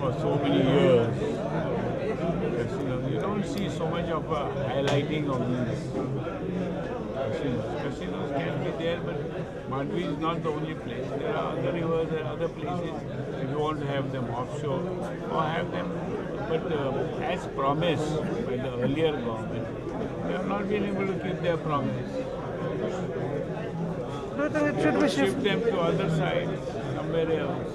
for so many years. You don't see so much of a highlighting of these casinos. Casinos can be there, but Mandvi is not the only place. There are other rivers, there are other places. If you want to have them offshore or have them, but as promised by the earlier government, they have not been able to keep their promise. Do you think it They should be don't shift shifted? them to other side, somewhere else,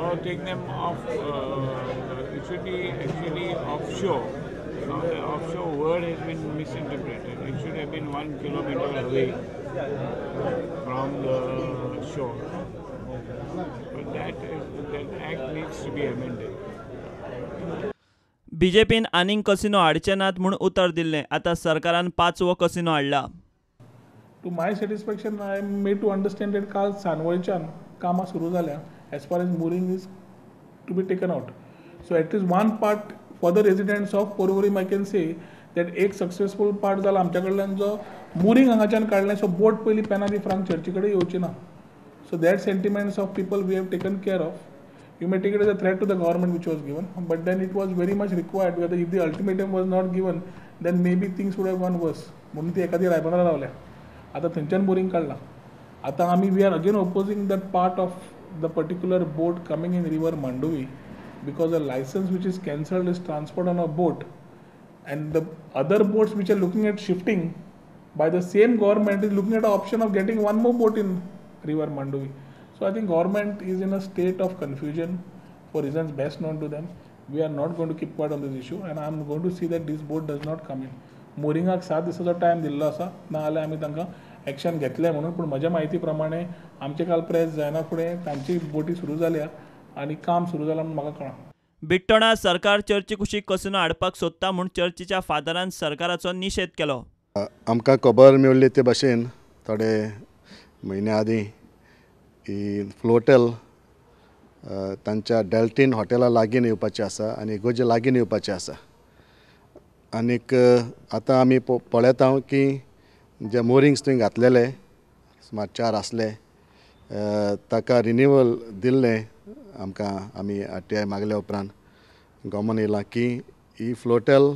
or take them off. It should be actually offshore. Now the offshore word has been misinterpreted. It should have been 1 kilometer away from the shore. But that act needs to be amended. बीजेपीन आनीक casino हाडचे नात म्हूण उतर दिल्लें. आतां सरकारान 5वो casino हाडला. To my satisfaction I am made to understand that काल सानवळच्यान कामां सुरू जाल्या as far as mooring is to be taken out. So at least one part for the residents of Porvorim I can say that एक successful part जाला आमच्या कडल्यान जो मोरींग हांगाच्यान काडलें. सो बोट पयलीं पेनादी फ्रांक चर्ची कडेन येवची ना. So that sentiments of people we have taken care of. You may take it as a threat to the government which was given, but then it was very much required. Whether if the ultimatum was not given, then maybe things would have gone worse. म्हणून ती एखादी रायबंदरा लावल्या. आता थंयच्यान boring काडला. आता आमी we are again opposing that part of the particular boat coming in river Mandovi because a license which is cancelled is transferred on a boat, and the other boats which are looking at shifting by the same government is looking at an option of getting one more boat in river Mandovi. So I think government is in a state of confusion for reasons best known to them. We are not going to keep quiet on this issue, and I am going to see that this boat does not come in. मोरिंगाक 7 दिसाचो time दिल्लो आसा, ना जाल्यार आमी तांकां action घेतलें म्हणून. पूण म्हज्या म्हायती प्रमाणे आमचे काल प्रेस जायना फुडें तांची बोटी सुरू जाल्या आनी काम सुरू जालां म्हणून म्हाका कळ्ळां. बिट्टोणा सरकार चर्ची कुशीक कसिनो हाडपाक सोदता म्हूण चर्चीच्या फादरान सरकाराचो निशेध केलो. आमकां खबर मेळ्ळी ते भाशेन थोडे म्हयने आदीं ही फ्लोटेल तांच्या डेल्टीन हॉटेला लागीं येवपाचें आसा आनी इगोर्जे लागीं येवपाचें आसा. आनीक आतां आमी पळयता की जे मोरिंग्स थंय घातलेले सुमार 4 आसले ताका रिन्यूवल दिल्लें आमकां. आमी RTI मागल्या उपरांत गोमन येयलां की ही फ्लोटेल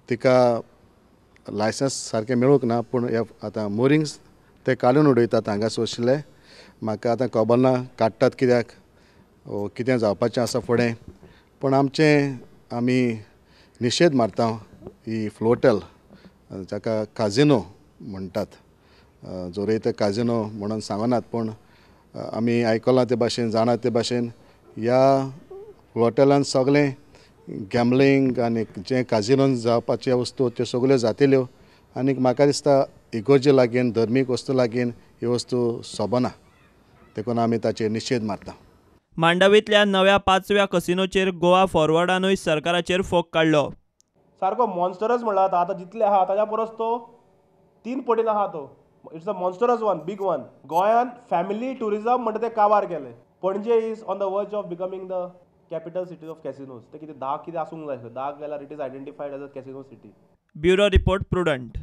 तिका लायसन्स सारकें मेळूंक ना. पूण आतां मोरिंग्स ते काडून उडयतात हांगासर वशिल्ले. म्हाका आतां खबर ना काडटात कित्याक कितें जावपाचें आसा फुडें. पूण आमी निशेध मारता ही फ्लोटेल जाका काजिनो म्हणटात. जोरय ते काजिनो म्हणून सांगनात, पूण आमी आयकलां ते भाशेन जाणा ते भाशेन ह्या फ्लोटेलान सगळें गॅमलींग आनी जे काजिनोन जावपाच्यो वस्तू त्यो सगळ्यो जातल्यो. आनीक म्हाका दिसता इगोर्जे लागीं धर्मीक वस्तू लागीं ही वस्तू सोबना. देखून आमी ताचेर निशेध मारता. मांडवींतल्या नव्या 5व्या कसिनोचेर गोवा फॉरवर्डानूय सरकाराचेर फोग काडलो. सारको मॉन्स्टरस म्हणला आतां जितले आहा ताच्या परस तो 3 पटीन आहा तो. It's a monstrous one, big one. गोंयान फॅमिली टुरिजम म्हणटा ते काबार केले. Panaji is on the verge of becoming the capital city of casinos. ते कितें 10 कितें आसूंक जाय. 10 गेल्यार it is identified as a casino city. Bureau report prudent.